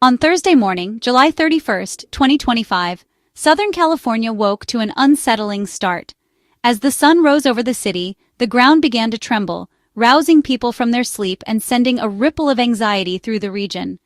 On Thursday morning, July 31st, 2025, Southern California woke to an unsettling start. As the sun rose over the city, the ground began to tremble, rousing people from their sleep and sending a ripple of anxiety through the region.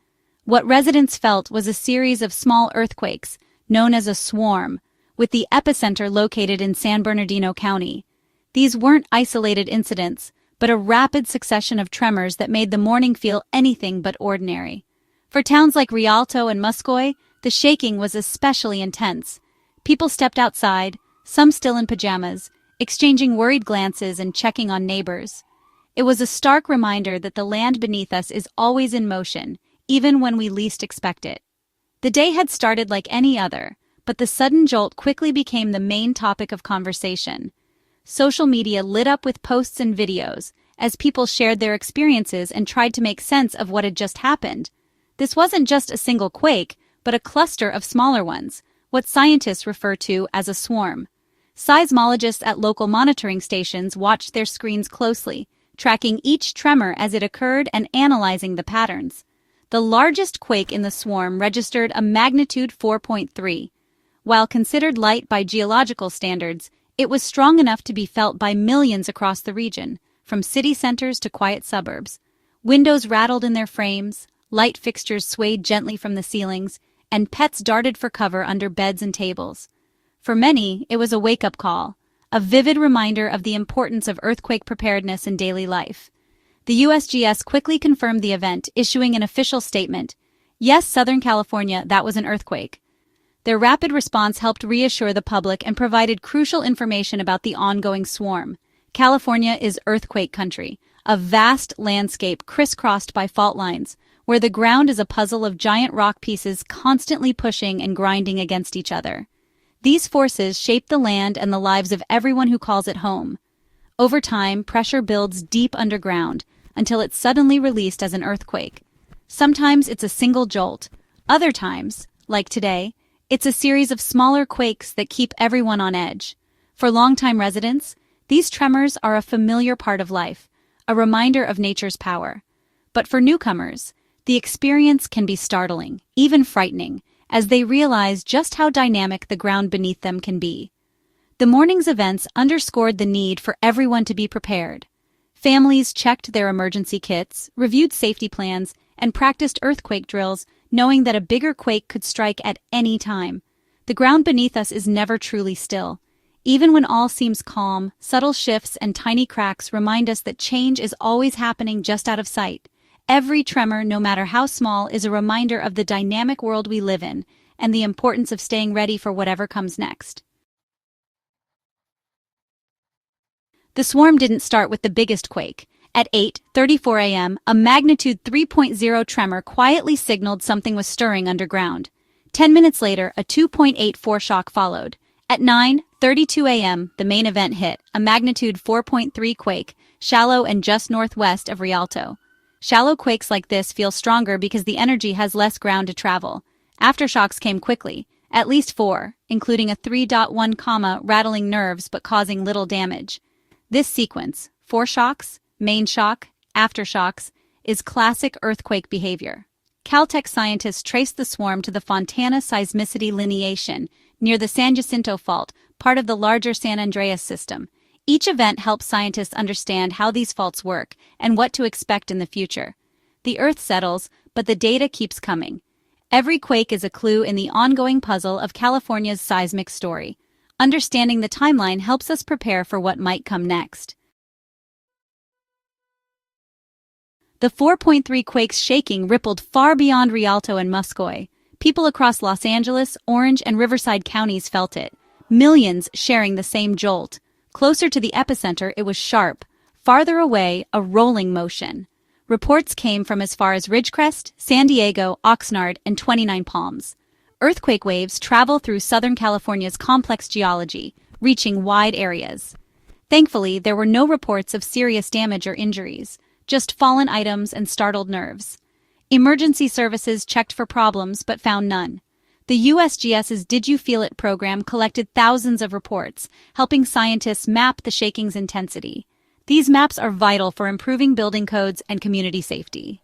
What residents felt was a series of small earthquakes, known as a swarm, with the epicenter located in San Bernardino County. These weren't isolated incidents, but a rapid succession of tremors that made the morning feel anything but ordinary. For towns like Rialto and Muscoy, the shaking was especially intense. People stepped outside, some still in pajamas, exchanging worried glances and checking on neighbors. It was a stark reminder that the land beneath us is always in motion, even when we least expect it. The day had started like any other, but the sudden jolt quickly became the main topic of conversation. Social media lit up with posts and videos, as people shared their experiences and tried to make sense of what had just happened. This wasn't just a single quake, but a cluster of smaller ones, what scientists refer to as a swarm. Seismologists at local monitoring stations watched their screens closely, tracking each tremor as it occurred and analyzing the patterns. The largest quake in the swarm registered a magnitude 4.3. While considered light by geological standards, it was strong enough to be felt by millions across the region, from city centers to quiet suburbs. Windows rattled in their frames, light fixtures swayed gently from the ceilings, and pets darted for cover under beds and tables. For many, it was a wake-up call, a vivid reminder of the importance of earthquake preparedness in daily life. The USGS quickly confirmed the event, issuing an official statement. Yes, Southern California, that was an earthquake. Their rapid response helped reassure the public and provided crucial information about the ongoing swarm. California is earthquake country, a vast landscape crisscrossed by fault lines, where the ground is a puzzle of giant rock pieces constantly pushing and grinding against each other. These forces shape the land and the lives of everyone who calls it home. Over time, pressure builds deep underground until it's suddenly released as an earthquake. Sometimes it's a single jolt. Other times, like today, it's a series of smaller quakes that keep everyone on edge. For longtime residents, these tremors are a familiar part of life, a reminder of nature's power. But for newcomers, the experience can be startling, even frightening, as they realize just how dynamic the ground beneath them can be. The morning's events underscored the need for everyone to be prepared. Families checked their emergency kits, reviewed safety plans, and practiced earthquake drills, knowing that a bigger quake could strike at any time. The ground beneath us is never truly still. Even when all seems calm, subtle shifts and tiny cracks remind us that change is always happening just out of sight. Every tremor, no matter how small, is a reminder of the dynamic world we live in and the importance of staying ready for whatever comes next. The swarm didn't start with the biggest quake. At 8:34 a.m., a magnitude 3.0 tremor quietly signaled something was stirring underground. 10 minutes later, a 2.8 foreshock followed. At 9:32 a.m., the main event hit, a magnitude 4.3 quake, shallow and just northwest of Rialto. Shallow quakes like this feel stronger because the energy has less ground to travel. Aftershocks came quickly, at least 4, including a 3.1 rattling nerves but causing little damage. This sequence, foreshocks, main shock, aftershocks, is classic earthquake behavior. Caltech scientists traced the swarm to the Fontana seismicity lineation near the San Jacinto Fault, part of the larger San Andreas system. Each event helps scientists understand how these faults work and what to expect in the future. The Earth settles, but the data keeps coming. Every quake is a clue in the ongoing puzzle of California's seismic story. Understanding the timeline helps us prepare for what might come next. The 4.3 quake's shaking rippled far beyond Rialto and Muscoy. People across Los Angeles, Orange, and Riverside counties felt it, millions sharing the same jolt. Closer to the epicenter, it was sharp. Farther away, a rolling motion. Reports came from as far as Ridgecrest, San Diego, Oxnard, and Twentynine Palms. Earthquake waves travel through Southern California's complex geology, reaching wide areas. Thankfully, there were no reports of serious damage or injuries, just fallen items and startled nerves. Emergency services checked for problems but found none. The USGS's Did You Feel It program collected thousands of reports, helping scientists map the shaking's intensity. These maps are vital for improving building codes and community safety.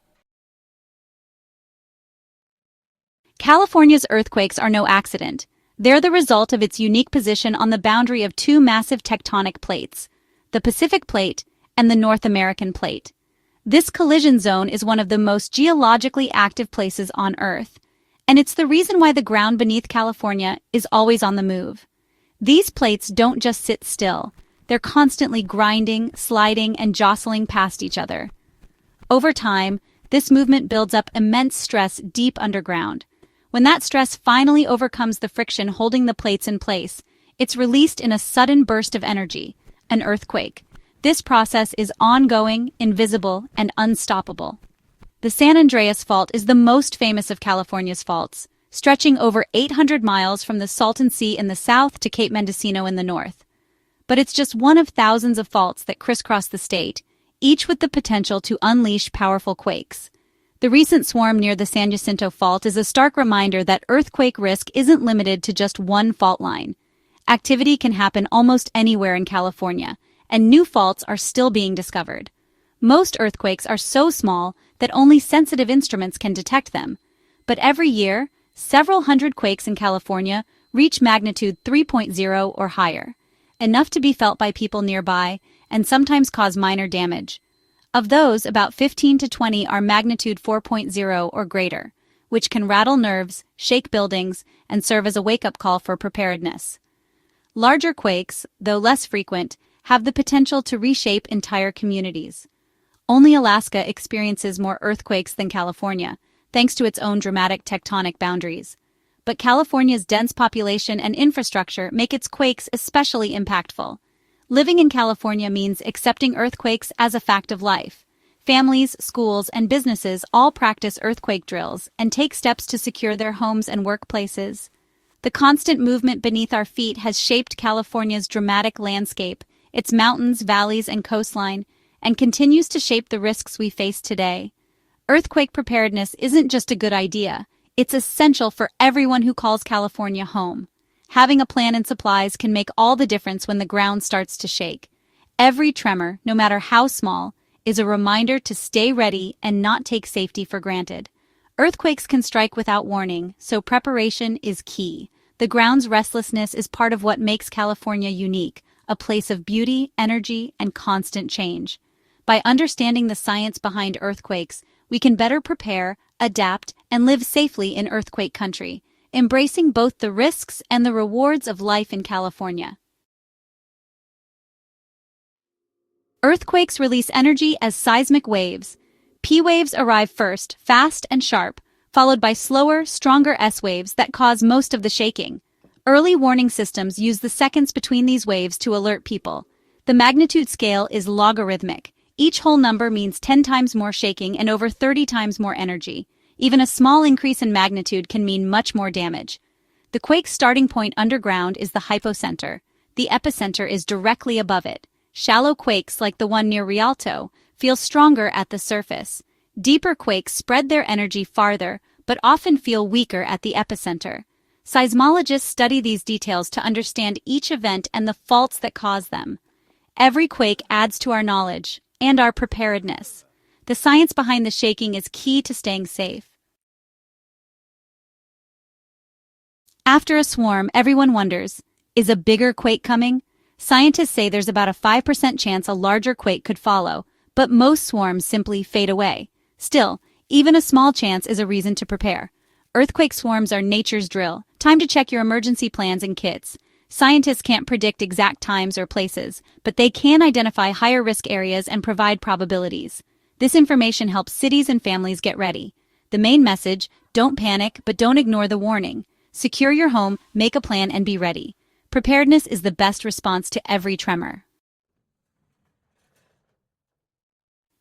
California's earthquakes are no accident. They're the result of its unique position on the boundary of two massive tectonic plates, the Pacific Plate and the North American Plate. This collision zone is one of the most geologically active places on Earth, and it's the reason why the ground beneath California is always on the move. These plates don't just sit still. They're constantly grinding, sliding, and jostling past each other. Over time, this movement builds up immense stress deep underground. When that stress finally overcomes the friction holding the plates in place, it's released in a sudden burst of energy, an earthquake. This process is ongoing, invisible, and unstoppable. The San Andreas Fault is the most famous of California's faults, stretching over 800 miles from the Salton Sea in the south to Cape Mendocino in the north. But it's just one of thousands of faults that crisscross the state, each with the potential to unleash powerful quakes. The recent swarm near the San Jacinto Fault is a stark reminder that earthquake risk isn't limited to just one fault line. Activity can happen almost anywhere in California, and new faults are still being discovered. Most earthquakes are so small that only sensitive instruments can detect them. But every year, several hundred quakes in California reach magnitude 3.0 or higher, enough to be felt by people nearby and sometimes cause minor damage. Of those, about 15 to 20 are magnitude 4.0 or greater, which can rattle nerves, shake buildings, and serve as a wake-up call for preparedness. Larger quakes, though less frequent, have the potential to reshape entire communities. Only Alaska experiences more earthquakes than California, thanks to its own dramatic tectonic boundaries. But California's dense population and infrastructure make its quakes especially impactful. Living in California means accepting earthquakes as a fact of life. Families, schools, and businesses all practice earthquake drills and take steps to secure their homes and workplaces. The constant movement beneath our feet has shaped California's dramatic landscape, its mountains, valleys, and coastline, and continues to shape the risks we face today. Earthquake preparedness isn't just a good idea, it's essential for everyone who calls California home. Having a plan and supplies can make all the difference when the ground starts to shake. Every tremor, no matter how small, is a reminder to stay ready and not take safety for granted. Earthquakes can strike without warning, so preparation is key. The ground's restlessness is part of what makes California unique, a place of beauty, energy, and constant change. By understanding the science behind earthquakes, we can better prepare, adapt, and live safely in earthquake country, embracing both the risks and the rewards of life in California. Earthquakes release energy as seismic waves. P waves arrive first, fast and sharp, followed by slower, stronger S waves that cause most of the shaking. Early warning systems use the seconds between these waves to alert people. The magnitude scale is logarithmic. Each whole number means 10 times more shaking and over 30 times more energy. Even a small increase in magnitude can mean much more damage. The quake's starting point underground is the hypocenter. The epicenter is directly above it. Shallow quakes, like the one near Rialto, feel stronger at the surface. Deeper quakes spread their energy farther, but often feel weaker at the epicenter. Seismologists study these details to understand each event and the faults that cause them. Every quake adds to our knowledge and our preparedness. The science behind the shaking is key to staying safe. After a swarm, everyone wonders, is a bigger quake coming? Scientists say there's about a 5% chance a larger quake could follow, but most swarms simply fade away. Still, even a small chance is a reason to prepare. Earthquake swarms are nature's drill. Time to check your emergency plans and kits. Scientists can't predict exact times or places, but they can identify higher risk areas and provide probabilities. This information helps cities and families get ready. The main message, don't panic, but don't ignore the warning. Secure your home, make a plan, and be ready. Preparedness is the best response to every tremor.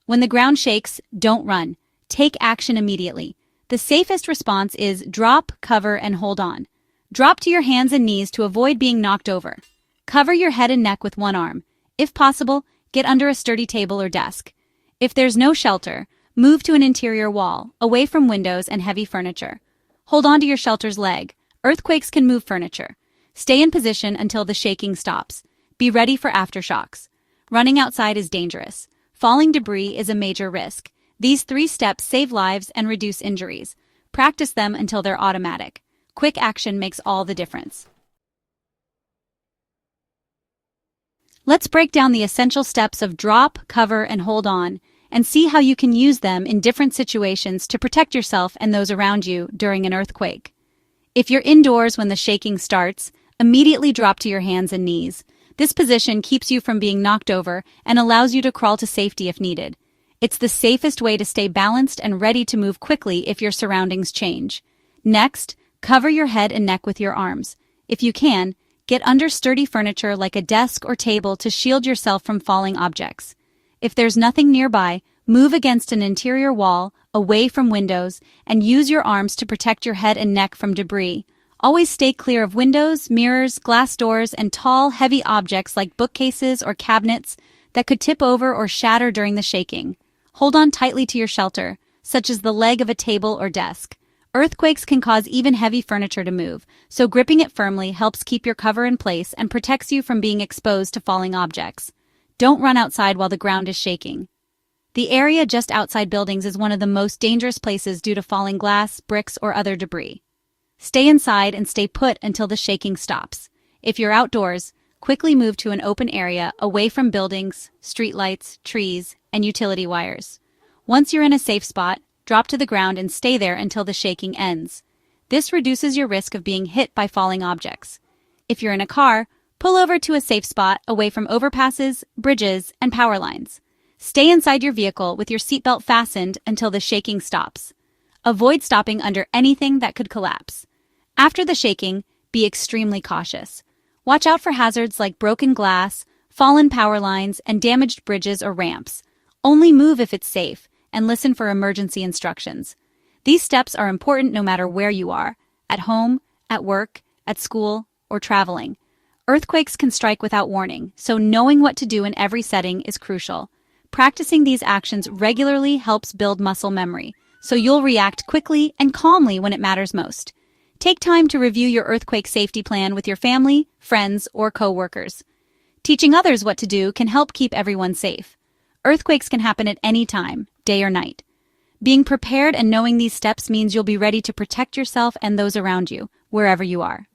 When the ground shakes, don't run. Take action immediately. The safest response is drop, cover, and hold on. Drop to your hands and knees to avoid being knocked over. Cover your head and neck with one arm. If possible, get under a sturdy table or desk. If there's no shelter, move to an interior wall, away from windows and heavy furniture. Hold on to your shelter's leg. Earthquakes can move furniture. Stay in position until the shaking stops. Be ready for aftershocks. Running outside is dangerous. Falling debris is a major risk. These 3 steps save lives and reduce injuries. Practice them until they're automatic. Quick action makes all the difference. Let's break down the essential steps of drop, cover, and hold on, and see how you can use them in different situations to protect yourself and those around you during an earthquake. If you're indoors when the shaking starts, immediately drop to your hands and knees. This position keeps you from being knocked over and allows you to crawl to safety if needed. It's the safest way to stay balanced and ready to move quickly if your surroundings change. Next, cover your head and neck with your arms. If you can, get under sturdy furniture like a desk or table to shield yourself from falling objects. If there's nothing nearby, move against an interior wall, away from windows, and use your arms to protect your head and neck from debris. Always stay clear of windows, mirrors, glass doors, and tall, heavy objects like bookcases or cabinets that could tip over or shatter during the shaking. Hold on tightly to your shelter, such as the leg of a table or desk. Earthquakes can cause even heavy furniture to move, so gripping it firmly helps keep your cover in place and protects you from being exposed to falling objects. Don't run outside while the ground is shaking. The area just outside buildings is one of the most dangerous places due to falling glass, bricks, or other debris. Stay inside and stay put until the shaking stops. If you're outdoors, quickly move to an open area away from buildings, streetlights, trees, and utility wires. Once you're in a safe spot, drop to the ground and stay there until the shaking ends. This reduces your risk of being hit by falling objects. If you're in a car, pull over to a safe spot away from overpasses, bridges, and power lines. Stay inside your vehicle with your seatbelt fastened until the shaking stops. Avoid stopping under anything that could collapse. After the shaking, be extremely cautious. Watch out for hazards like broken glass, fallen power lines, and damaged bridges or ramps. Only move if it's safe, and listen for emergency instructions. These steps are important no matter where you are, at home, at work, at school, or traveling. Earthquakes can strike without warning, so knowing what to do in every setting is crucial. Practicing these actions regularly helps build muscle memory, so you'll react quickly and calmly when it matters most. Take time to review your earthquake safety plan with your family, friends, or co-workers. Teaching others what to do can help keep everyone safe. Earthquakes can happen at any time, day or night. Being prepared and knowing these steps means you'll be ready to protect yourself and those around you, wherever you are.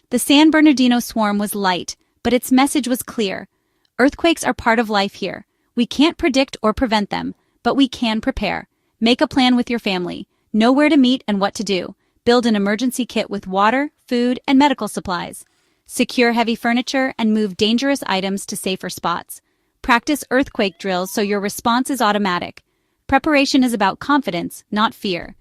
The San Bernardino swarm was light, but its message was clear. Earthquakes are part of life here. We can't predict or prevent them, but we can prepare. Make a plan with your family. Know where to meet and what to do. Build an emergency kit with water, food, and medical supplies. Secure heavy furniture and move dangerous items to safer spots. Practice earthquake drills so your response is automatic. Preparation is about confidence, not fear.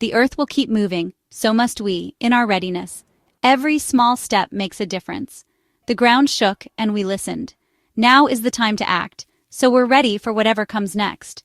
The earth will keep moving, so must we, in our readiness. Every small step makes a difference. The ground shook and we listened. Now is the time to act, so we're ready for whatever comes next.